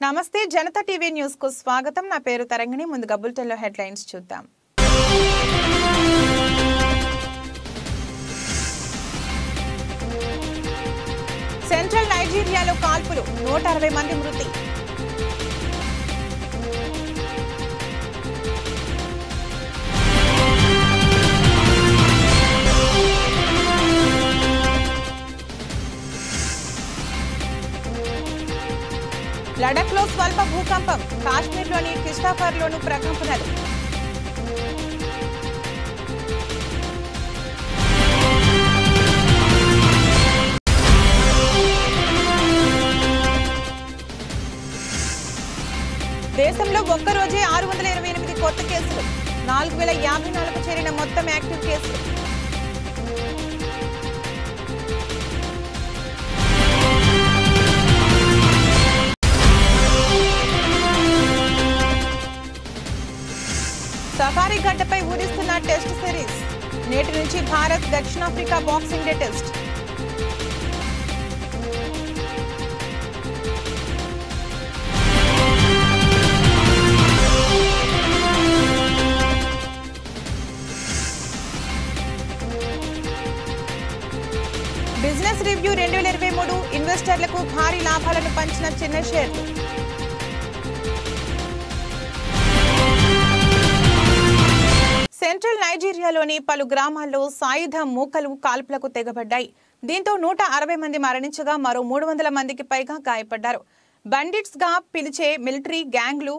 నమస్తే Janata TV news కు స్వాగతం। నా పేరు తరంగిణి। ముందుగా బులెటిన్ లో హెడ్లైన్స్ చూద్దాం। సెంట్రల్ నైజీరియాలో కాల్పులు 160 మంది మృతి। లడఖ్ లో స్వల్ప భూకంపం, కాశ్మీర్లోని కిష్టాఫర్లోనూ ప్రకంపనలు। దేశంలో ఒక్కరోజే 628 కొత్త కేసులు, 4054కు చేరిన మొత్తం యాక్టివ్ కేసులు। సఫారీ గడ్డపై ఊరిస్తున్న టెస్ట్ సిరీస్, నేటి నుంచి భారత్ దక్షిణాఫ్రికా boxing day test. Business review 2023 ఇన్వెస్టర్లకు భారీ లాభాలను పంచిన చిన్న షేర్లు। సెంట్రల్ నైజీరియాలోని పలు గ్రామాల్లో సాయుధ మూకలు కాల్పులకు తెగబడ్డాయి। దీంతో 160 మంది మరణించగా మరో 300 మందికి పైగా గాయపడ్డారు। బండిట్స్ గా పిలిచే మిలిటరీ గ్యాంగ్లు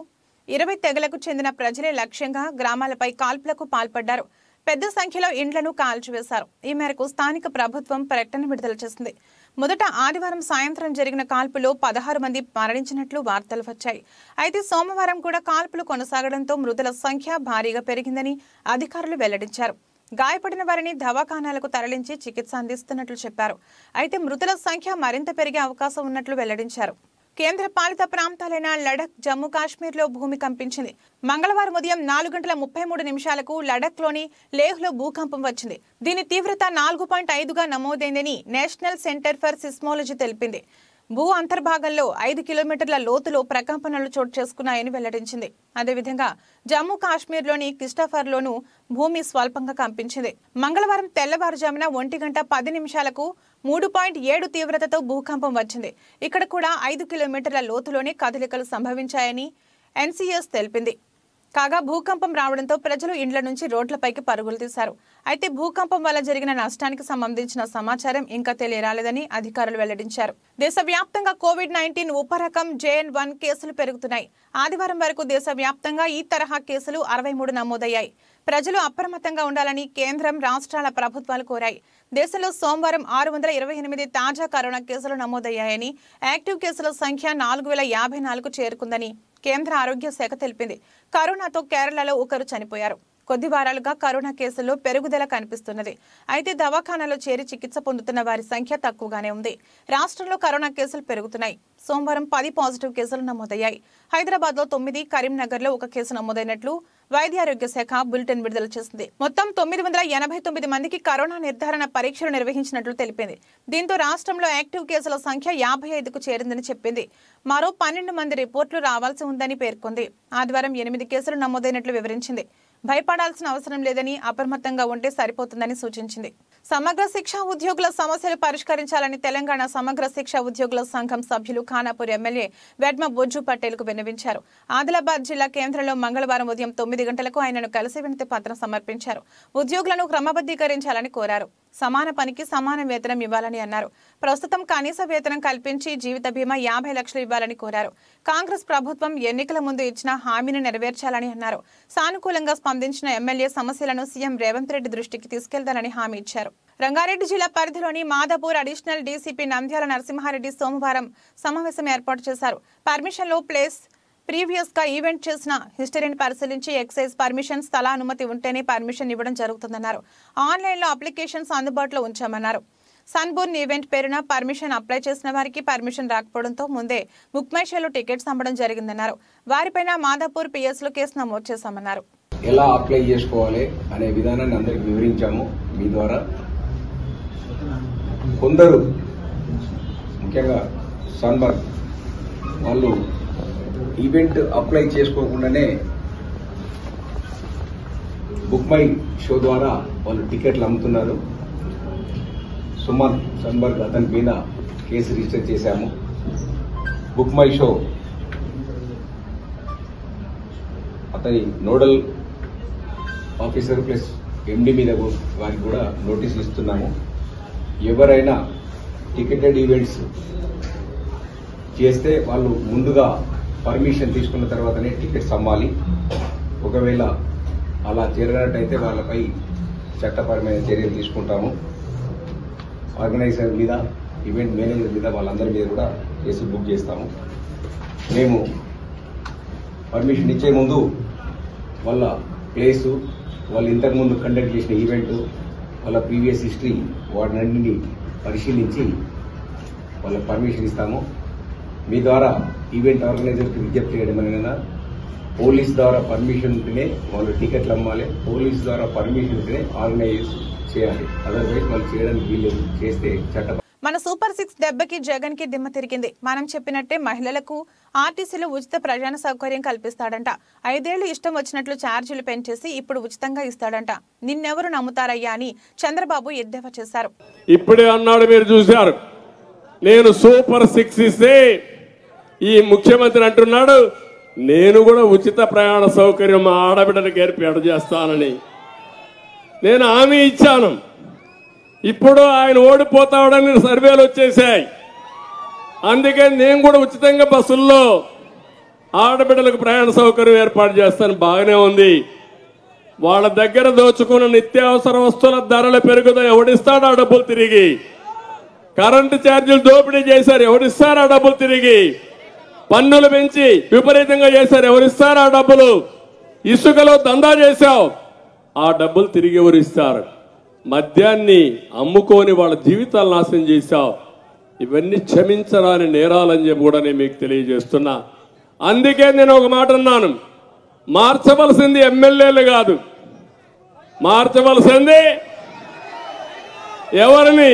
20 తెగలకు చెందిన ప్రజలే లక్ష్యంగా గ్రామాలపై కాల్పులకు పాల్పడ్డారు। పెద్ద సంఖ్యలో ఇండ్లను కాల్చివేశారు। ఈ మేరకు స్థానిక ప్రభుత్వం ప్రకటన విడుదల చేసింది। మొదట ఆదివారం సాయంత్రం జరిగిన కాల్పులో 16 మంది మరణించినట్లు వార్తలు వచ్చాయి। అయితే సోమవారం కూడా కాల్పులు కొనసాగడంతో మృతుల సంఖ్య భారీగా పెరిగిందని అధికారులు వెల్లడించారు। గాయపడిన వారిని దవాఖానాలకు తరలించి చికిత్స అందిస్తున్నట్లు చెప్పారు। అయితే మృతుల సంఖ్య మరింత పెరిగే అవకాశం ఉన్నట్లు వెల్లడించారు। కేంద్ర పాలిత ప్రాంతాలైన లడఖ్, జమ్మూ కాశ్మీర్లో భూమి కంపించింది। మంగళవారం ఉదయం 4:33 లడఖ్లోని లేహ్లో భూకంపం వచ్చింది। దీని తీవ్రత 4.5గా నమోదైందని నేషనల్ సెంటర్ ఫర్ సిస్మోలజీ తెలిపింది। భూ అంతర్భాగంలో 5 కిలోమీటర్ల లోతులో ప్రకంపనలు చోటు చేసుకున్నాయని వెల్లడించింది। అదేవిధంగా జమ్మూ కాశ్మీర్లోని కిష్టాఫర్లోనూ భూమి స్వల్పంగా కంపించింది। మంగళవారం తెల్లవారుజామున 1:10 3.7 తీవ్రతతో భూకంపం వచ్చింది। ఇక్కడ కూడా 5 కిలోమీటర్ల లోతులోనే కదలికలు సంభవించాయని ఎన్సీఎస్ తెలిపింది। కాగా భూకంపం రావడంతో ప్రజలు ఇండ్ల నుంచి రోడ్లపైకి పరుగులు తీశారు। అయితే భూకంపం వల్ల జరిగిన నష్టానికి సంబంధించిన సమాచారం ఇంకా తెలియరాలేదని అధికారులు వెల్లడించారు। దేశవ్యాప్తంగా కోవిడ్-19 ఉపరకం JN1 కేసులు పెరుగుతున్నాయి। ఆదివారం వరకు దేశవ్యాప్తంగా ఈ తరహా కేసులు 63 నమోదయ్యాయి। ప్రజలు అప్రమత్తంగా ఉండాలని కేంద్రం, రాష్ట్రాల ప్రభుత్వాలు కోరాయి। దేశంలో సోమవారం 628 తాజా కరోనా కేసులు నమోదయ్యాయని, యాక్టివ్ కేసుల సంఖ్య 4054కు చేరుకుందని కేంద్ర ఆరోగ్య శాఖ తెలిపింది। కరోనాతో కేరళలో ఒకరు చనిపోయారు। కొద్ది వారాలుగా కరోనా కేసుల్లో పెరుగుదల కనిపిస్తున్నది। అయితే దవాఖానాలో చేరి చికిత్స పొందుతున్న వారి సంఖ్య తక్కువగానే ఉంది। రాష్ట్రంలో కరోనా కేసులు పెరుగుతున్నాయి। సోమవారం 10 పాజిటివ్ కేసులు నమోదయ్యాయి। హైదరాబాద్లో 9, కరీంనగర్లో 1 కేసు నమోదైనట్లు వైద్య ఆరోగ్య శాఖ బులెటిన్ విడుదల చేసింది। మొత్తం 989 మందికి కరోనా నిర్ధారణ పరీక్షలు నిర్వహించినట్లు తెలిపింది। దీంతో రాష్ట్రంలో యాక్టివ్ కేసుల సంఖ్య 55కు చేరిందని చెప్పింది। మరో 12 మంది రిపోర్టులు రావాల్సి ఉందని పేర్కొంది। ఆదివారం 8 కేసులు నమోదైనట్లు వివరించింది। భయపడాల్సిన అవసరం లేదని, అప్రమత్తంగా ఉంటే సరిపోతుందని సూచించింది। సమగ్ర శిక్షా ఉద్యోగుల సమస్యలు పరిష్కరించాలని తెలంగాణ సమగ్ర శిక్షా ఉద్యోగుల సంఘం సభ్యులు ఖానాపూర్ ఎమ్మెల్యే వెడ్మ బొజ్జు పటేల్కు విన్నవించారు। ఆదిలాబాద్ జిల్లా కేంద్రంలో మంగళవారం ఉదయం 9 గంటలకు ఆయనను కలిసి వినతి పత్రం సమర్పించారు। ఉద్యోగులను క్రమబద్ధీకరించాలని కోరారు। సమాన పనికి సమాన వేతనం ఇవ్వాలని అన్నారు। ప్రస్తుతం కనీస వేతనం కల్పించి జీవిత బీమా 50 లక్షలు ఇవ్వాలని కోరారు। కాంగ్రెస్ ప్రభుత్వం ఎన్నికల ముందు ఇచ్చిన హామీని నెరవేర్చాలని అన్నారు। సానుకూలంగా స్పందించిన ఎమ్మెల్యే సమస్యలను సీఎం రేవంత్ రెడ్డి దృష్టికి తీసుకెళ్తానని హామీ ఇచ్చారు। రంగారెడ్డి జిల్లా పరిధిలోని మాదాపూర్ అడిషనల్ డీసీపీ నంద్యాల నరసింహారెడ్డి సోమవారం సమావేశం ఏర్పాటు చేశారు। పర్మిషన్లో ప్లేస్ ప్రీవియస్ గా ఈవెంట్ చేసిన హిస్టరీని పరిశీలించి ఎక్సైజ్ పర్మిషన్, స్థల అనుమతి ఉంటేనే పర్మిషన్ ఇవ్వడం జరుగుతుందన్నారు। ఆన్లైన్లో అప్లికేషన్స్ అందుబాటులో ఉంచామన్నారు। సన్బోర్న్ ఈవెంట్ పేరున పర్మిషన్ అప్లై చేసిన వారికి పర్మిషన్ రాకపోవడంతో ముందే బుక్ మై షోలో టికెట్స్ అమ్మడం జరిగిందన్నారు। వారిపైన మాదాపూర్ పిఎస్లో కేసు నమోదు చేశామన్నారు। ఎలా అప్లై చేసుకోవాలి అనే విధానాన్ని అందరికి వివరించాము మీ ద్వారా। కొందరు ముఖ్యంగా సన్బర్న్ వాళ్ళు ఈవెంట్ అప్లై చేసుకోకుండానే బుక్ మై షో ద్వారా వాళ్ళు టికెట్లు అమ్ముతున్నారు. సుమన్ సన్బర్గ్ అతని మీద కేసు రిజిస్టర్ చేశాము. బుక్ మై షో అతని నోడల్ ఆఫీసర్ ప్లస్ ఎండి మీద వారికి కూడా నోటీసులు ఇస్తున్నాము. ఎవరైనా టికెటెడ్ ఈవెంట్స్ చేస్తే వాళ్ళు ముందుగా పర్మిషన్ తీసుకున్న తర్వాతనే టికెట్స్ అమ్మాలి. ఒకవేళ అలా జరగనట్టయితే వాళ్ళపై చట్టపరమైన చర్యలు తీసుకుంటాము. ఆర్గనైజర్ మీద, ఈవెంట్ మేనేజర్ మీద, వాళ్ళందరి మీద కూడా కేసు బుక్ చేస్తాము. మేము పర్మిషన్ ఇచ్చే ముందు వాళ్ళ ప్లేసు, వాళ్ళు ఇంతకుముందు కండక్ట్ చేసిన ఈవెంట్, వాళ్ళ ప్రీవియస్ హిస్టరీ వాటినన్నింటినీ పరిశీలించి వాళ్ళకి పర్మిషన్ ఇస్తాము. మీ ద్వారా ఈవెంట్ ఆర్గనైజర్కి విజ్ఞప్తి చేయడం అనేది పోలీస్ ద్వారా పర్మిషన్ ఉంటేనే వాళ్ళు టికెట్లు అమ్మాలి. పోలీస్ ద్వారా పర్మిషన్ ఉంటేనే ఆర్గనైజ్ చేయాలి. అదర్వైజ్ వాళ్ళు చేయడానికి వీల్లేదు. చేస్తే చట్ట మన సూపర్ 6 దెబ్బకి జగన్ కి దిమ్మ తిరిగింది. మనం చెప్పినట్టే మహిళలకు ఆర్టీసీలో ఉచిత ప్రయాణ సౌకర్యం కల్పిస్తాడంట. 5 ఏళ్లు ఇష్టం వచ్చినట్లు ఛార్జీలు పెంచేసి ఇప్పుడు ఉచితంగా ఇస్తాడంట. నిన్నెవరు నమ్ముతారయ్యా అని చంద్రబాబు ఎద్దేవా చేశారు. ఇప్పుడే అన్నాడు, మీరు చూశారు. నేను సూపర్ 6 ఇస్తే ఈ ముఖ్యమంత్రి అంటున్నాడు నేను కూడా ఉచిత ప్రయాణ సౌకర్యం మా ఆడబిడ్డలకు ఏర్పాటు చేస్తానని నేను హామీ ఇచ్చాను. ఇప్పుడు ఆయన ఓడిపోతాడని సర్వేలు వచ్చేసాయి. అందుకే నేను కూడా ఉచితంగా బస్సుల్లో ఆడబిడ్డలకు ప్రయాణ సౌకర్యం ఏర్పాటు చేస్తాను. బాగానే ఉంది. వాళ్ళ దగ్గర దోచుకున్న నిత్యావసర వస్తువుల ధరలు పెరుగుతాయి. ఎవడిస్తాడు ఆ డబ్బులు తిరిగి? కరెంటు ఛార్జీలు దోపిడీ చేశారు, ఎవరిస్తారు ఆ డబ్బులు తిరిగి? పన్నులు పెంచి విపరీతంగా చేశారు, ఎవరిస్తారు ఆ డబ్బులు? ఇసుకలో దందా చేశావు, ఆ డబ్బులు తిరిగి ఎవరిస్తారు? మద్యాన్ని అమ్ముకొని వాళ్ళ జీవితాలు నాశనం చేశావు. ఇవన్నీ క్షమించరాని నేరాలని చెప్పి కూడా నేను మీకు తెలియజేస్తున్నా. అందుకే నేను ఒక మాట అన్నాను, మార్చవలసింది ఎమ్మెల్యేలు కాదు, మార్చవలసింది ఎవరిని?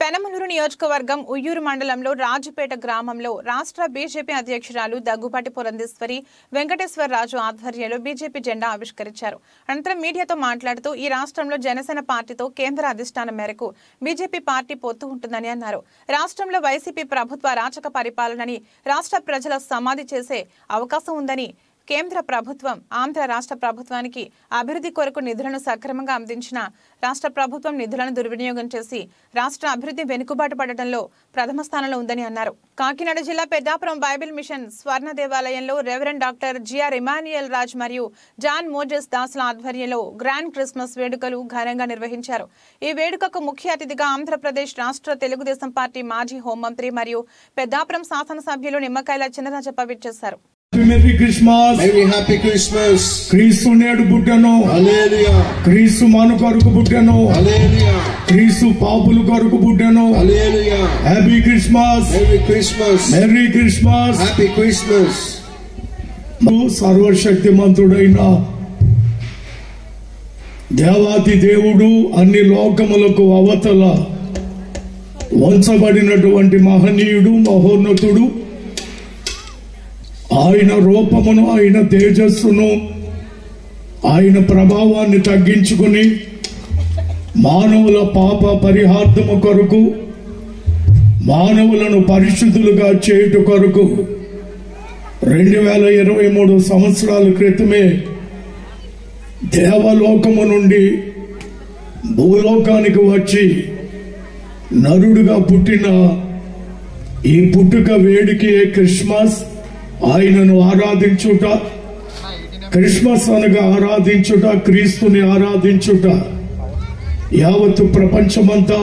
పెనమలూరు నియోజకవర్గం ఉయ్యూరు మండలంలో రాజుపేట గ్రామంలో రాష్ట్ర బీజేపీ అధ్యక్షురాలు దగ్గుపాటి పురంధేశ్వరి వెంకటేశ్వరరాజు ఆధ్వర్యంలో బీజేపీ జెండా ఆవిష్కరించారు. అనంతరం మీడియాతో మాట్లాడుతూ ఈ రాష్ట్రంలో జనసేన పార్టీతో కేంద్ర అధిష్టానం మేరకు బీజేపీ పార్టీ పొత్తు ఉంటుందని అన్నారు. రాష్ట్రంలో వైసీపీ ప్రభుత్వ అరాచక పరిపాలనని రాష్ట్ర ప్రజల సమాధి చేసే అవకాశం ఉందని, కేంద్ర ప్రభుత్వం ఆంధ్ర రాష్ట్ర ప్రభుత్వానికి అభివృద్ధి కొరకు నిధులను సక్రమంగా అందించిన రాష్ట్ర ప్రభుత్వం నిధులను దుర్వినియోగం చేసి రాష్ట్ర అభివృద్ధి వెనుకబాటు పడటంలో ప్రథమ స్థానంలో ఉందని అన్నారు. కాకినాడ జిల్లా పెద్దాపురం బైబిల్ మిషన్ స్వర్ణ దేవాలయంలో reverend doctor G R Emmanuel Raj మరియు జాన్ మోజెస్ దాసుల ఆధ్వర్యంలో గ్రాండ్ క్రిస్మస్ వేడుకలు ఘనంగా నిర్వహించారు. ఈ వేడుకకు ముఖ్య అతిథిగా ఆంధ్రప్రదేశ్ రాష్ట్ర తెలుగుదేశం పార్టీ మాజీ హోంమంత్రి మరియు పెద్దాపురం శాసనసభ్యులు నిమ్మకాయల చినరాజప్ప విచ్చేశారు. Merry Christmas. Very happy Christmas. క్రీస్తు నేడు పుట్టెను. Hallelujah. క్రీస్తు మాను కొరకు పుట్టెను. Hallelujah. క్రీస్తు పాపుల కొరకు పుట్టెను. Hallelujah. Happy Christmas. Merry Christmas. Merry Christmas. Happy Christmas. సర్వశక్తిమంతుడైన దేవాతి దేవుడు అన్ని లోకములకు అవతల వంచబడినటువంటి మహనీయుడు, మహోన్నతుడు, ఆయన రూపమును, ఆయన తేజస్సును, ఆయన ప్రభావాన్ని తగ్గించుకుని మానవుల పాప పరిహార్థము కొరకు, మానవులను పరిశుద్ధులుగా చేయుట కొరకు 2023 సంవత్సరాల క్రితమే దేవలోకము నుండి భూలోకానికి వచ్చి నరుడుగా పుట్టిన ఈ పుట్టుక వేడికి క్రిస్మస్. ఆయనను ఆరాధించుట, క్రిస్మస్ అనగా ఆరాధించుట, క్రీస్తుని ఆరాధించుట. యావత్తు ప్రపంచమంతా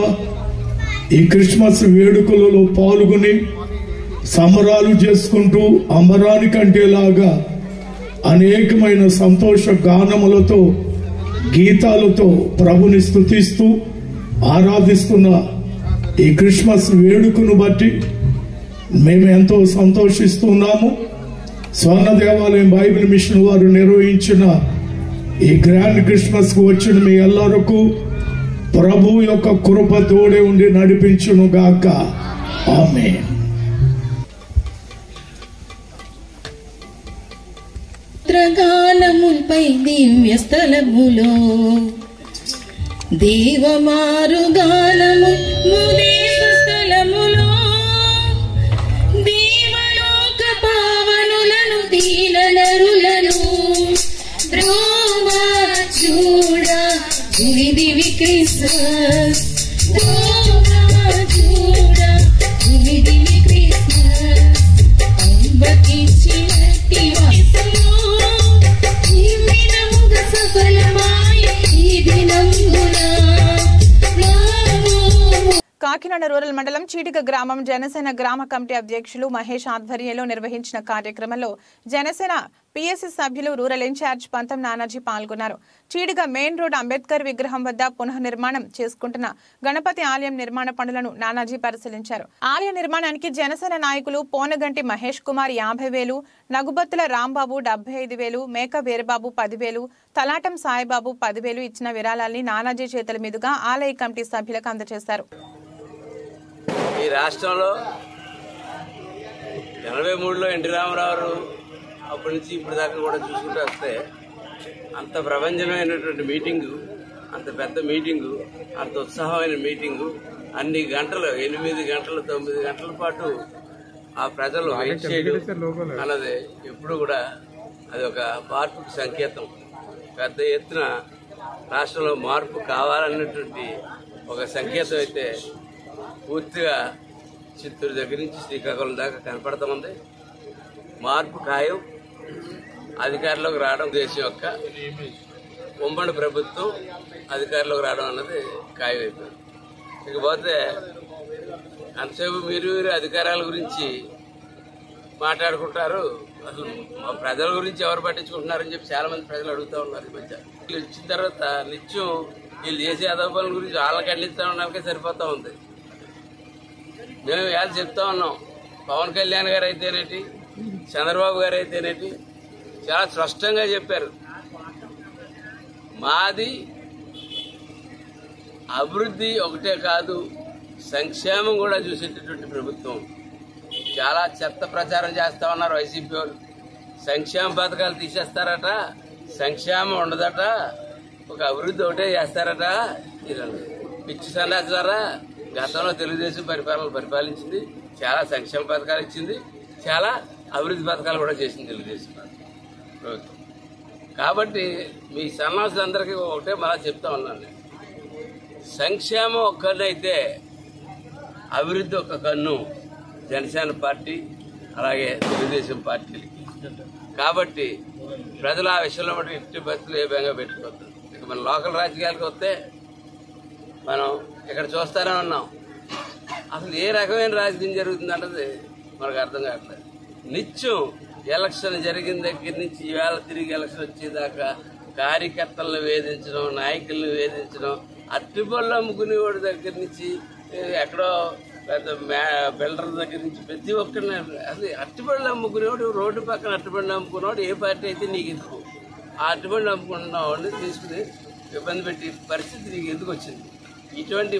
ఈ క్రిస్మస్ వేడుకలలో పాల్గొని సంబరాలు చేసుకుంటూ అమరానికంటేలాగా అనేకమైన సంతోష గానములతో, గీతాలతో ప్రభుని స్తుతిస్తూ ఆరాధిస్తున్న ఈ క్రిస్మస్ వేడుకను బట్టి మేము ఎంతో సంతోషిస్తున్నాము. స్వర్ణ దేవాలయం బైబిల్ మిషన్ వారు నిర్వహించిన ఈ గ్రాండ్ క్రిస్మస్ కు వచ్చిన మీ ಎಲ್ಲರಿಗೂ ప్రభు యొక్క కృప తోడే ఉండి నడిపించును గాక. ఆమేన్. త్రగానముపై దివ్య స్థలములో దేవమారుగానము ముదేశ స్థలములో దేవలోక పావనులను దీన నరులను బ్రోవా చూడ దివి క్రిస్మస్ బ్రోవా చూడ దివి క్రిస్మస్ అంబకించినట్టి వయసులో ఈ దినముగ సఫలమాయ ఈ దినమున కాకినాడ రూరల్ మండలం చీడిగ గ్రామం జనసేన గ్రామ కమిటీ అధ్యక్షులు మహేష్ ఆధ్వర్యంలో నిర్వహించిన కార్యక్రమంలో జనసేన పిఎస్సి సభ్యులు రూరల్ ఇన్ఛార్జ్ పంతం నానాజీ పాల్గొన్నారు. చీడిగ మెయిన్ రోడ్ అంబేద్కర్ విగ్రహం వద్ద పునఃనిర్మాణం చేసుకుంటున్న గణపతి ఆలయం నిర్మాణ పనులను నానాజీ పరిశీలించారు. ఆలయ నిర్మాణానికి జనసేన నాయకులు పోనగంటి మహేష్ కుమార్ 50,000, నగుబత్తుల రాంబాబు 75,000, మేక వీరబాబు 10,000, తలాటం సాయిబాబు 10,000 ఇచ్చిన విరాళాల్ని నానాజీ చేతుల మీదుగా ఆలయ కమిటీ సభ్యులకు అందజేశారు. ఈ రాష్ట్రంలో 83లో ఎన్టీ రామారావు అప్పటి నుంచి ఇప్పుడు దాకా కూడా చూసుకుంటూ వస్తే అంత ప్రపంచమైనటువంటి మీటింగు, అంత పెద్ద మీటింగు, అంత ఉత్సాహమైన మీటింగు, అన్ని గంటలు 8 గంటలు 9 గంటల పాటు ఆ ప్రజలు వెయిట్ చేయడం అన్నది ఎప్పుడు కూడా అది ఒక మార్పుకు సంకేతం. పెద్ద ఎత్తున రాష్ట్రంలో మార్పు కావాలన్నటువంటి ఒక సంకేతం అయితే పూర్తిగా చిత్తూరు దగ్గర నుంచి శ్రీకాకుళం దాకా కనపడుతూ ఉంది. మార్పు ఖాయం. అధికారంలోకి రావడం దేశం యొక్క ఉమ్మడి ప్రభుత్వం అధికారంలోకి రావడం అన్నది ఖాయం అయిపోయింది. ఇకపోతే అంతసేపు మీరు అధికారాల గురించి మాట్లాడుకుంటారు, అసలు మా ప్రజల గురించి ఎవరు పట్టించుకుంటున్నారని చెప్పి చాలా మంది ప్రజలు అడుగుతూ ఉన్నారు. ఈ మధ్య వీళ్ళు వచ్చిన తర్వాత నిత్యం వీళ్ళు చేసే అదోపాల గురించి వాళ్ళకి ఖండిస్తూ ఉండడానికే సరిపోతూ ఉంది. మేము ఇవాళ చెప్తా ఉన్నాం, పవన్ కళ్యాణ్ గారు అయితేనేటి, చంద్రబాబు గారు అయితేనేటి చాలా స్పష్టంగా చెప్పారు, మాది అభివృద్ధి ఒకటే కాదు సంక్షేమం కూడా చూసేటటువంటి ప్రభుత్వం. చాలా చెత్త ప్రచారం చేస్తా ఉన్నారు వైసీపీ వాళ్ళు. సంక్షేమ పథకాలు తీసేస్తారట, సంక్షేమం ఉండదట, ఒక అభివృద్ధి ఒకటే చేస్తారట. పిచ్చి సన్నాసారా. గతంలో తెలుగుదేశం పరిపాలించింది, చాలా సంక్షేమ పథకాలు ఇచ్చింది, చాలా అభివృద్ధి పథకాలు కూడా చేసింది తెలుగుదేశం ప్రభుత్వం. కాబట్టి మీ సన్నాసులందరికీ ఒకటే మళ్ళా చెప్తా ఉన్నాను, సంక్షేమం ఒక కన్ను అయితే అభివృద్ధి ఒక కన్ను జనసేన పార్టీ అలాగే తెలుగుదేశం పార్టీలకి. కాబట్టి ప్రజలు ఆ విషయంలో మటు ఎట్టి పరిస్థితులు ఏ విధంగా పెట్టుకోవద్దు. ఇక మన లోకల్ రాజకీయాలకు వస్తే మనం ఇక్కడ చూస్తానే ఉన్నాం, అసలు ఏ రకమైన రాజకీయం జరుగుతుందన్నది మనకు అర్థం కావట్లేదు. నిత్యం ఎలక్షన్ జరిగిన దగ్గర నుంచి ఈవేళ తిరిగి ఎలక్షన్ వచ్చేదాకా కార్యకర్తలను వేధించడం, నాయకులను వేధించడం, అట్టిపళ్ళు అమ్ముకునేవాడి దగ్గర నుంచి ఎక్కడో పెద్ద బిల్డర్ దగ్గర నుంచి ప్రతి ఒక్కరిని అసలు అట్టిపళ్ళు అమ్ముకునేవాడు, రోడ్డు పక్కన అట్టిపళ్ళు అమ్ముకునేవాడు ఏ పార్టీ అయితే నీకు ఎందుకు, ఆ అట్టిపళ్ళు అమ్ముకున్న వాడిని తీసుకుని ఇబ్బంది పెట్టి పరిస్థితి నీకు ఎందుకు వచ్చింది? ఇటువంటి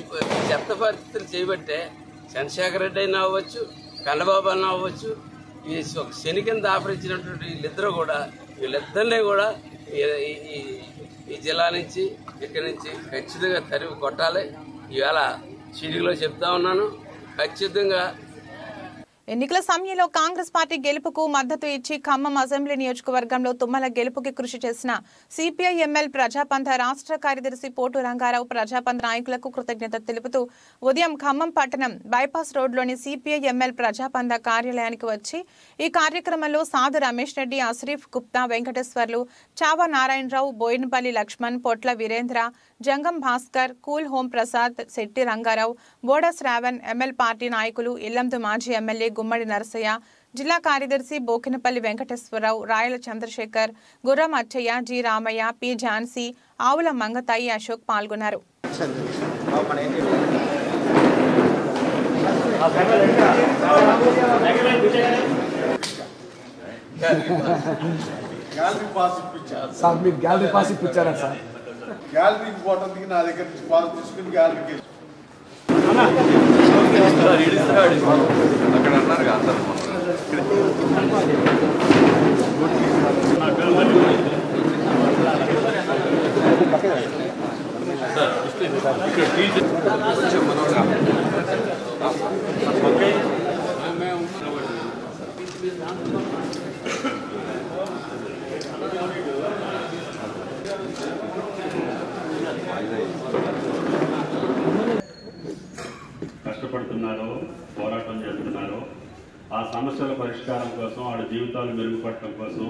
చెత్త పరిస్థితులు చేయబట్టే చంద్రశేఖర్ రెడ్డి అయినా అవ్వచ్చు, కన్నబాబు అన్న అవ్వచ్చు, ఈ ఒక శని కింద ఆపరించినటువంటి వీళ్ళిద్దరినీ కూడా ఈ జిల్లా నుంచి ఇక్కడి నుంచి ఖచ్చితంగా తరిమి కొట్టాలి. ఈవేళ చీడిలో చెప్తా ఉన్నాను, ఖచ్చితంగా ఎన్నికల సమయంలో కాంగ్రెస్ పార్టీ గెలుపుకు మద్దతు ఇచ్చి ఖమ్మం అసెంబ్లీ నియోజకవర్గంలో తుమ్మల గెలుపుకి కృషి చేసిన సిపిఐ ఎంఎల్ ప్రజాపంథ రాష్ట్ర కార్యదర్శి పోటు రంగారావు ప్రజాపంథ నాయకులకు కృతజ్ఞత తెలుపుతూ ఉదయం ఖమ్మం పట్టణం బైపాస్ రోడ్లోని సిపిఐ ఎంఎల్ ప్రజాపంథ కార్యాలయానికి వచ్చి ఈ కార్యక్రమంలో సాధు రమేష్ రెడ్డి, అశ్రీఫ్ గుప్తా, వెంకటేశ్వర్లు, చావా నారాయణరావు, బోయినపల్లి లక్ష్మణ్, పొట్ల వీరేంద్ర, జంగం భాస్కర్, కూల్ హోం ప్రసాద్, శెట్టి రంగారావు, బోడ శ్రావణ్, ఎంఎల్ పార్టీ నాయకులు, ఇల్లందు మాజీ ఎమ్మెల్యే గుమ్మడి నరసయ్య, జిల్లా కార్యదర్శి బోకినపల్లి వెంకటేశ్వరరావు, రాయల చంద్రశేఖర్, గుర్రం అచ్చయ్య, జి రామయ్య, పి ఝాన్సీ, ఆవుల మంగతాయి, అశోక్ పాల్గొన్నారు. గ్యాలరీకి పోవడానికి నా దగ్గర నుంచి పాలు తీసుకుని గ్యాలరీకి అక్కడ అన్నారు కష్టపడుతున్నారో పోరాటం చేస్తున్నారో ఆ సమస్యల పరిష్కారం కోసం వాళ్ళ జీవితాలు మెరుగుపడటం కోసం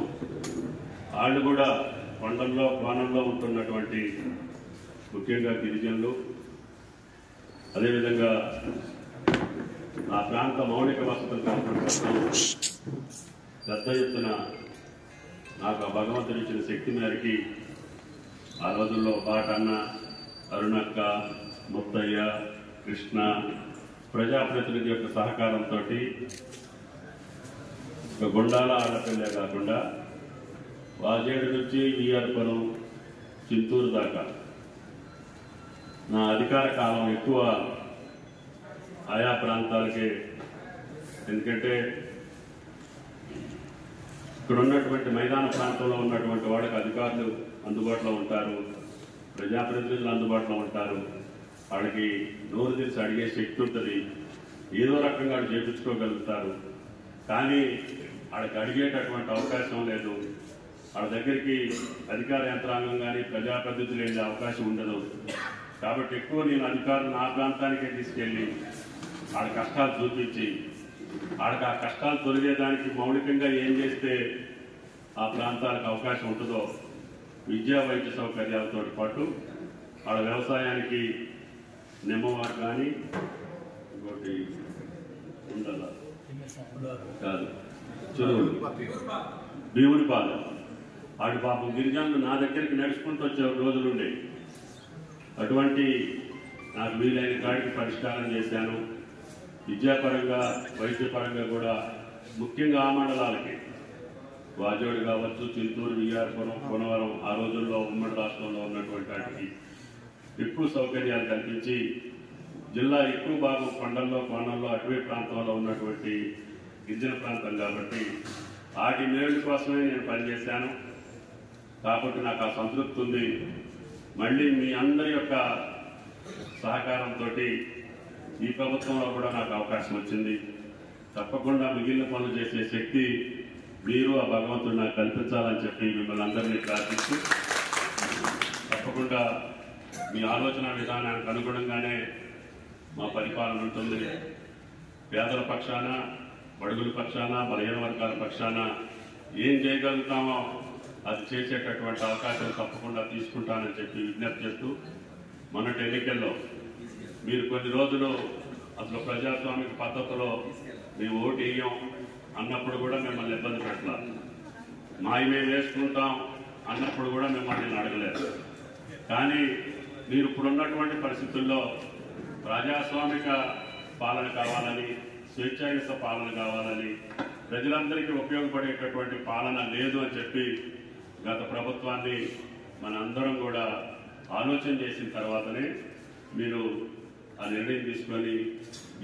వాళ్ళు కూడా కొండల్లో కోణంలో ఉంటున్నటువంటి ముఖ్యంగా గిరిజనులు అదేవిధంగా ఆ ప్రాంత మౌలిక వసతుల కల్పన కోసం పెద్ద ఎత్తున నాకు భగవంతుడు ఇచ్చిన శక్తి మేరకి ఆ రోజుల్లో బాటన్న అరుణక్క ముత్తయ్య కృష్ణ ప్రజాప్రతినిధి యొక్క సహకారంతో గుండాల ఆడపిల్లే కాకుండా వాజేడు నుంచి విఆర్పురం చింతూరు దాకా నా అధికార కాలం ఎక్కువ ఆయా ప్రాంతాలకే. ఎందుకంటే ఇక్కడ ఉన్నటువంటి మైదాన ప్రాంతంలో ఉన్నటువంటి వాళ్ళకి అధికారులు అందుబాటులో ఉంటారు, ప్రజాప్రతినిధులు అందుబాటులో ఉంటారు, వాళ్ళకి నోరు తెరిచి అడిగే శక్తి ఉంటుంది, ఏదో రకంగా వాళ్ళు చేయించుకోగలుగుతారు. కానీ వాళ్ళకి అడిగేటటువంటి అవకాశం లేదు. వాళ్ళ దగ్గరికి అధికార యంత్రాంగం కానీ ప్రజాప్రతినిధులు వెళ్ళే అవకాశం ఉండదు. కాబట్టి ఎక్కువ నేను అధికారులు నా ప్రాంతానికే తీసుకెళ్ళి వాళ్ళ కష్టాలు చూపించి వాళ్ళకి ఆ కష్టాలు తొలగేదానికి మౌలికంగా ఏం చేస్తే ఆ ప్రాంతాలకు అవకాశం ఉంటుందో విద్యా వైద్య సౌకర్యాలతో పాటు వాళ్ళ వ్యవసాయానికి నిమ్మవారు కానీ ఇంకోటి ఉండదా కాదు చెరువులు భీముని పాలు వాడి పాపం గిరిజనులు నా దగ్గరికి నడుచుకుంటూ వచ్చే రోజులుండే. అటువంటి నాకు వీలైన కాడికి పరిష్కారం చేశాను. విద్యాపరంగా వైద్యపరంగా కూడా ముఖ్యంగా ఆ మండలాలకి వాజోడు కావచ్చు, చింతూరు, విఆర్పురం, కోనవరం ఆ రోజుల్లో ఉమ్మడి రాష్ట్రంలో ఉన్నటువంటి వాటికి ఎక్కువ సౌకర్యాలు కల్పించి జిల్లా ఎక్కువ భాగం కొండల్లో కోణంలో అటవీ ప్రాంతంలో ఉన్నటువంటి గిరిజన ప్రాంతం కాబట్టి వాటి మేలు కోసమే నేను పనిచేశాను. కాబట్టి నాకు ఆ సంతృప్తి ఉంది. మళ్ళీ మీ అందరి యొక్క సహకారంతో ఈ ప్రభుత్వంలో కూడా నాకు అవకాశం వచ్చింది. తప్పకుండా మిగిలిన పనులు చేసే శక్తి మీరు ఆ భగవంతుడు నాకు కల్పించాలని చెప్పి మిమ్మల్ని అందరినీ ప్రార్థిస్తూ తప్పకుండా మీ ఆలోచన విధానానికి అనుగుణంగానే మా పరిపాలన ఉంటుంది. పేదల పక్షాన, బడుగుల పక్షాన, బలహీన వర్గాల పక్షాన ఏం చేయగలుగుతామో అది చేసేటటువంటి అవకాశం తప్పకుండా తీసుకుంటానని చెప్పి విజ్ఞప్తి చేస్తూ, మొన్నటి ఎన్నికల్లో మీరు కొన్ని రోజులు అసలు ప్రజాస్వామిక పద్ధతిలో మేము ఓటు వేయం అన్నప్పుడు కూడా మిమ్మల్ని ఇబ్బంది పెట్టాలి, మేము వేసుకుంటాం అన్నప్పుడు కూడా మిమ్మల్ని నేను అడగలేదు. కానీ మీరు ఇప్పుడున్నటువంటి పరిస్థితుల్లో ప్రజాస్వామిక పాలన కావాలని, స్వేచ్ఛాయుత పాలన కావాలని, ప్రజలందరికీ ఉపయోగపడేటటువంటి పాలన లేదు అని చెప్పి గత ప్రభుత్వాన్ని మనందరం కూడా ఆలోచన చేసిన తర్వాతనే మీరు ఆ నిర్ణయం తీసుకొని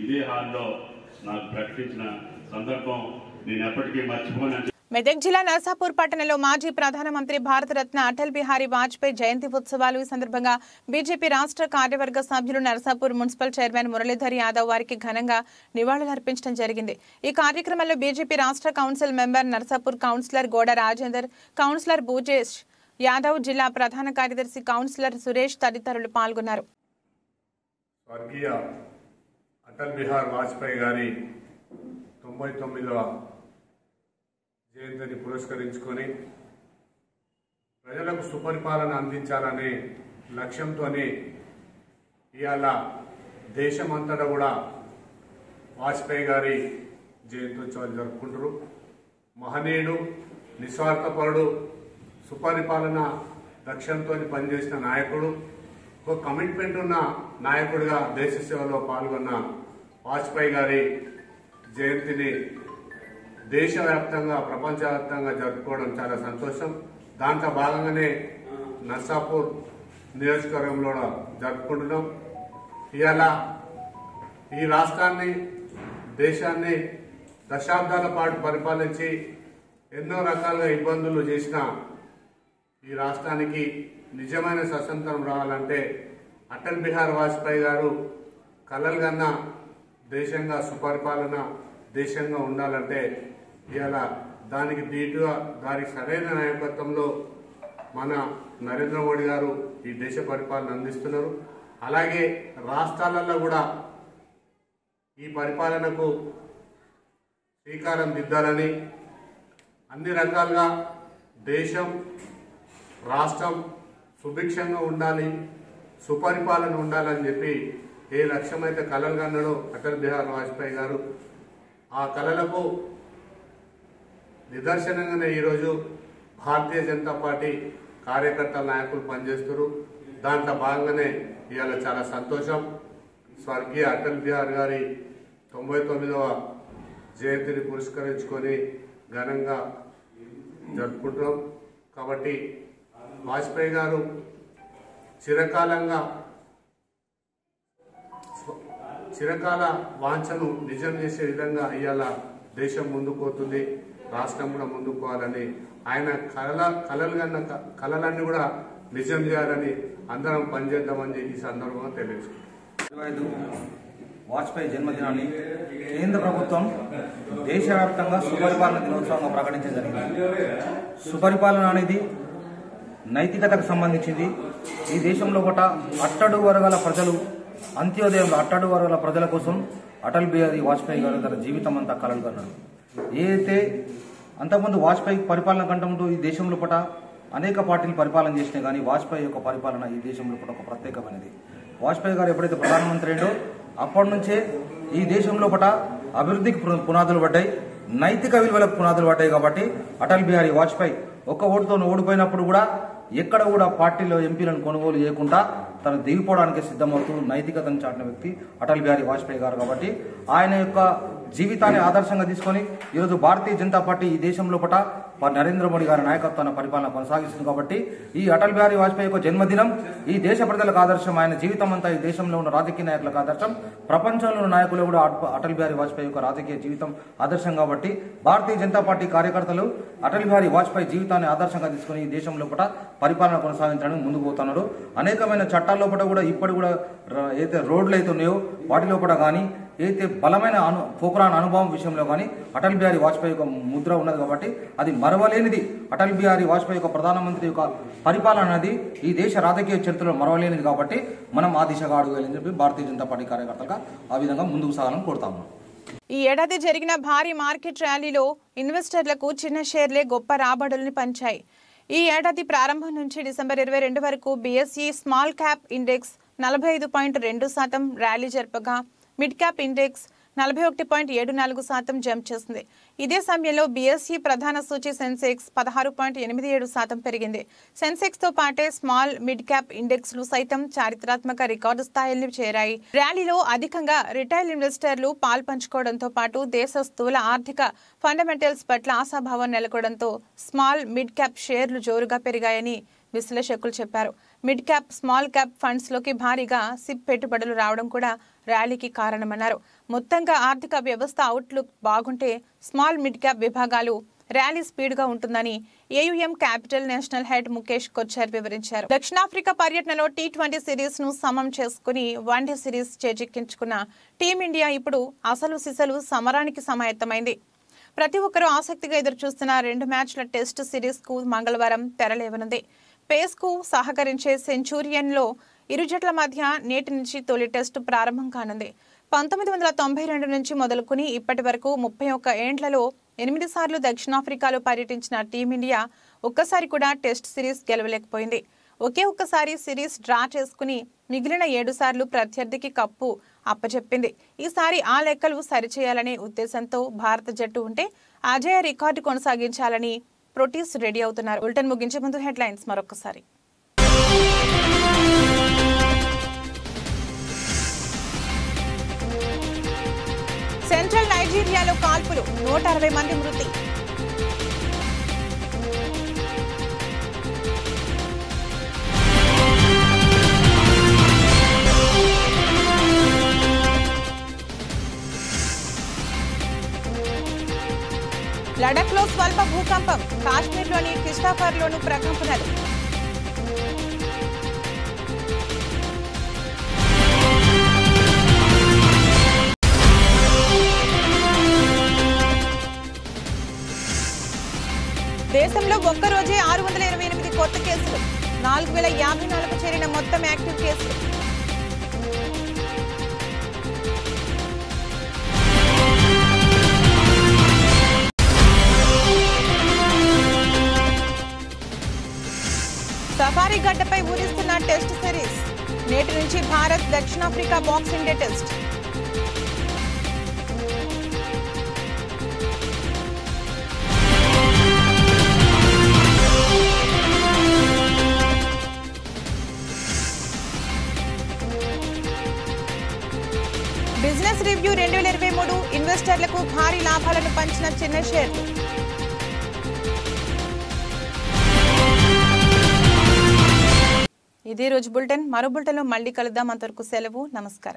ఇదే హాల్లో నాకు ప్రకటించిన సందర్భం నేను ఎప్పటికీ మర్చిపోను. మెదక్ జిల్లా నర్సాపూర్ పట్టణంలో మాజీ ప్రధానమంత్రి భారతరత్న అటల్ బిహారీ వాజ్పేయి జయంతి ఉత్సవాలు. ఈ సందర్భంగా బీజేపీ రాష్ట్ర కార్యవర్గ సభ్యులు నర్సాపూర్ మున్సిపల్ చైర్మన్ మురళీధర్ యాదవ్ వారికి ఘనంగా నివాళులర్పించడం జరిగింది. ఈ కార్యక్రమంలో బీజేపీ రాష్ట్ర కౌన్సిల్ మెంబర్ నర్సాపూర్ కౌన్సిలర్ గోడ రాజేందర్, కౌన్సిలర్ భూజేష్ యాదవ్, జిల్లా ప్రధాన కార్యదర్శి కౌన్సిలర్ సురేష్ తదితరులు పాల్గొన్నారు. స్వర్గీయ అటల్ బిహారీ వాజ్పేయి గారి 99వ జయంతిని పురస్కరించుకొని ప్రజలకు సుపరిపాలన అందించాలనే లక్ష్యంతోనే ఇవాళ దేశమంతటా కూడా వాజ్పేయి గారి జయంత్యోత్సవాలు జరుపుకుంటారు. మహనీయుడు, నిస్వార్థపరుడు, సుపరిపాలన లక్ష్యంతో పనిచేసిన నాయకుడు, ఒక కమిట్మెంట్ ఉన్న నాయకుడిగా దేశ సేవలో పాల్గొన్న వాజ్పేయి గారి జయంతిని దేశవ్యాప్తంగా, ప్రపంచవ్యాప్తంగా జరుపుకోవడం చాలా సంతోషం. దాంట్లో భాగంగానే నర్సాపూర్ నియోజకవర్గంలో జరుపుకుంటున్నాం. ఇవాళ ఈ రాష్ట్రాన్ని, దేశాన్ని దశాబ్దాల పాటు పరిపాలించి ఎన్నో రకాలుగా ఇబ్బందులు చేసిన ఈ రాష్ట్రానికి నిజమైన స్వతంత్రం రావాలంటే అటల్ బిహారీ వాజ్పేయి గారు కలలుగన్న దేశంగా సుపరిపాలన దేశంగా ఉండాలంటే ఇలా దానికి దీటుగా దానికి సరైన నాయకత్వంలో మన నరేంద్ర మోడీ గారు ఈ దేశ పరిపాలన అందిస్తున్నారు. అలాగే రాష్ట్రాలలో కూడా ఈ పరిపాలనకు శ్రీకారం దిద్దాలని, అన్ని రకాలుగా దేశం రాష్ట్రం సుభిక్షంగా ఉండాలి, సుపరిపాలన ఉండాలని చెప్పి ఏ లక్ష్యమైతే కలలు కన్నాడో అటల్ బిహారీ వాజ్పేయి గారు, ఆ కలలకు నిదర్శనంగానే ఈరోజు భారతీయ జనతా పార్టీ కార్యకర్తల నాయకులు పనిచేస్తారు. దాంట్లో భాగంగానే ఇవాళ చాలా సంతోషం. స్వర్గీయ అటల్ బిహారీ గారి 99వ జయంతిని పురస్కరించుకొని ఘనంగా జరుపుకుంటున్నాం. కాబట్టి వాజ్పేయి గారు చిరకాల వాంఛను నిజం చేసే విధంగా ఇవాళ దేశం ముందుకు పోతుంది, రాష్ట్రం కూడా ముందుకు పోవాలని, ఆయన కళలన్నీ కూడా నిజం చేయాలని అందరం పనిచేద్దామని ఈ సందర్భంగా తెలియజేసుకుంటాం. వాజ్పేయి జన్మదినాన్ని కేంద్ర ప్రభుత్వం దేశవ్యాప్తంగా సుపరిపాలన దినోత్సవంగా ప్రకటించడం జరిగింది. సుపరిపాలన అనేది నైతికతకు సంబంధించింది. ఈ దేశంలో ఒకట అట్టడుగు వర్గాల ప్రజలు, అంత్యోదయంలో అట్టడుగు వర్గాల ప్రజల కోసం అటల్ బిహారీ వాజ్పేయి గారు తన జీవితం అంతా కలలు కన్నారు. ఏదైతే అంతకుముందు వాజ్పేయి పరిపాలన కంటే ముందు ఈ దేశంలో పట అనేక పార్టీలు పరిపాలన చేసినా కానీ వాజ్పేయి యొక్క పరిపాలన ఈ దేశంలో పట ఒక ప్రత్యేకమైనది. వాజ్పేయి గారు ఎప్పుడైతే ప్రధానమంత్రి అయ్యాడో అప్పటి నుంచే ఈ దేశంలో పట అభివృద్ధికి పునాదులు పడ్డాయి, నైతిక విలువలకు పునాదులు పడ్డాయి. కాబట్టి అటల్ బిహారీ వాజ్పేయి ఒక్క ఓటుతో ఓడిపోయినప్పుడు కూడా ఎక్కడ కూడా పార్టీలో ఎంపీలను కొనుగోలు చేయకుండా తను దిగిపోవడానికి సిద్ధమవుతూ నైతికతను చాటిన వ్యక్తి అటల్ బిహారీ వాజ్పేయి గారు. కాబట్టి ఆయన యొక్క జీవితాన్ని ఆదర్శంగా తీసుకొని ఈరోజు భారతీయ జనతా పార్టీ ఈ దేశంలో పట నరేంద్ర మోడీ గారి నాయకత్వాన్ని పరిపాలన కొనసాగిస్తుంది. కాబట్టి ఈ అటల్ బిహారీ వాజ్పేయి యొక్క జన్మదినం ఈ దేశ ప్రజలకు ఆదర్శం. ఆయన జీవితం అంతా ఈ దేశంలో ఉన్న రాజకీయ నాయకులకు ఆదర్శం, ప్రపంచంలో ఉన్న నాయకులు కూడా అటల్ బిహారీ వాజ్పేయి యొక్క రాజకీయ జీవితం ఆదర్శం. కాబట్టి భారతీయ జనతా పార్టీ కార్యకర్తలు అటల్ బిహారీ వాజ్పేయి జీవితాన్ని ఆదర్శంగా తీసుకుని ఈ దేశంలో పట పరిపాలన కొనసాగించడానికి ముందుకు పోతున్నారు. అనేకమైన చట్టాల లోపల కూడా ఇప్పుడు కూడా ఏదైతే రోడ్లు అయితే ఉన్నాయో వాటి లోపల కానీ ఏదైతే బలమైన పోఖరాన్ అనుభవం విషయంలో కానీ అటల్ బిహారీ వాజ్పేయి యొక్క ముద్ర ఉన్నది. కాబట్టి అది మరవలేనిది. అటల్ బిహారీ వాజ్పేయి యొక్క ప్రధానమంత్రి యొక్క పరిపాలన అనేది ఈ దేశ రాజకీయ చరిత్రలో మరవలేనిది. కాబట్టి మనం ఆ దిశగా అడుగులని చెప్పి భారతీయ జనతా పార్టీ కార్యకర్తలుగా ఆ విధంగా ముందుకు సాగాలని కోరుతాము. ఈ ఏడాది జరిగిన భారీ మార్కెట్ ర్యాలీలో ఇన్వెస్టర్లకు చిన్న షేర్లే గొప్ప రాబడుల్ని పంచాయి. ఈ ఏడాది ప్రారంభం నుంచి డిసెంబర్ 22 వరకు BSE small cap index 45.2% rally జరపగా మిడ్ క్యాప్ ఇండెక్స్ 41.74% జంప్ చేసింది. ఇదే సమయంలో బీఎస్ఈ ప్రధాన సూచి సెన్సెక్స్ 16.87% పెరిగింది. సెన్సెక్స్ తో పాటే స్మాల్ మిడ్ క్యాప్ ఇండెక్స్లు సైతం చారిత్రాత్మక రికార్డు స్థాయిల్ని చేరాయి. ర్యాలీలో అధికంగా రిటైల్ ఇన్వెస్టర్లు పాల్పంచుకోవడంతో పాటు దేశ స్థూల ఆర్థిక ఫండమెంటల్స్ పట్ల ఆశాభావం నెలకొనడంతో స్మాల్ మిడ్ క్యాప్ షేర్లు జోరుగా పెరిగాయని విశ్లేషకులు చెప్పారు. Mid cap small cap funds లోకి భారీగా సిప్ పెట్టుబడులు రావడం కూడా ర్యాలీకి కారణమన్నారు. మొత్తంగా ఆర్థిక వ్యవస్థ అవుట్లుక్ బాగుంటే స్మాల్ మిడ్ క్యాప్ విభాగాలు ర్యాలీ స్పీడ్గా ఉంటుందని AUM capital national head Mukesh Kochhar వివరించారు. దక్షిణాఫ్రికా పర్యటనలో T20 సిరీస్ ను సమం చేసుకుని వన్డే సిరీస్ చేజిక్కించుకున్న టీమిండియా ఇప్పుడు అసలు సిసలు సమరానికి సమాయత్తమైంది. ప్రతి ఒక్కరూ ఆసక్తిగా ఎదురుచూస్తున్న 2 మ్యాచ్ల టెస్ట్ సిరీస్ కు మంగళవారం తెరలేవనుంది. పేస్ కు సహకరించే సెంచూరియన్లో ఇరు జట్ల మధ్య నేటి నుంచి తొలి టెస్టు ప్రారంభం కానుంది. 1992 నుంచి మొదలుకుని ఇప్పటి వరకు 31 ఏండ్లలో 8 సార్లు దక్షిణాఫ్రికాలో పర్యటించిన టీమిండియా ఒక్కసారి కూడా టెస్ట్ సిరీస్ గెలవలేకపోయింది. ఒకే ఒక్కసారి సిరీస్ డ్రా చేసుకుని మిగిలిన 7 సార్లు ప్రత్యర్థికి కప్పు అప్పచెప్పింది. ఈసారి ఆ లెక్కలు సరిచేయాలనే ఉద్దేశంతో భారత జట్టు ఉంటే అజేయ రికార్డు కొనసాగించాలని ప్రోటీస్ రెడీ అవుతున్నారు. బులెటిన్ ముగించే ముందు హెడ్లైన్స్ మరొకసారి. సెంట్రల్ నైజీరియాలో కాల్పులు, 160 మంది మృతి. లడఖ్లో స్వల్ప భూకంపం, కాశ్మీర్లోని కిష్టాఫర్లోనూ ప్రకంపనలు. దేశంలో ఒక్కరోజే 628 కొత్త కేసులు, 4054కు చేరిన మొత్తం యాక్టివ్ కేసులు. సఫారీ గడ్డపై ఊరిస్తున్న టెస్ట్ సిరీస్. నేటి నుంచి భారత్ దక్షిణాఫ్రికా boxing day test. Business review 2023 ఇన్వెస్టర్లకు భారీ లాభాలను పంచిన చిన్న షేర్లు. ఇదే రోజు బులెటిన్. మరో బులెటిన్లో మళ్ళీ కలుద్దాం. అంతవరకు సెలవు. నమస్కారం.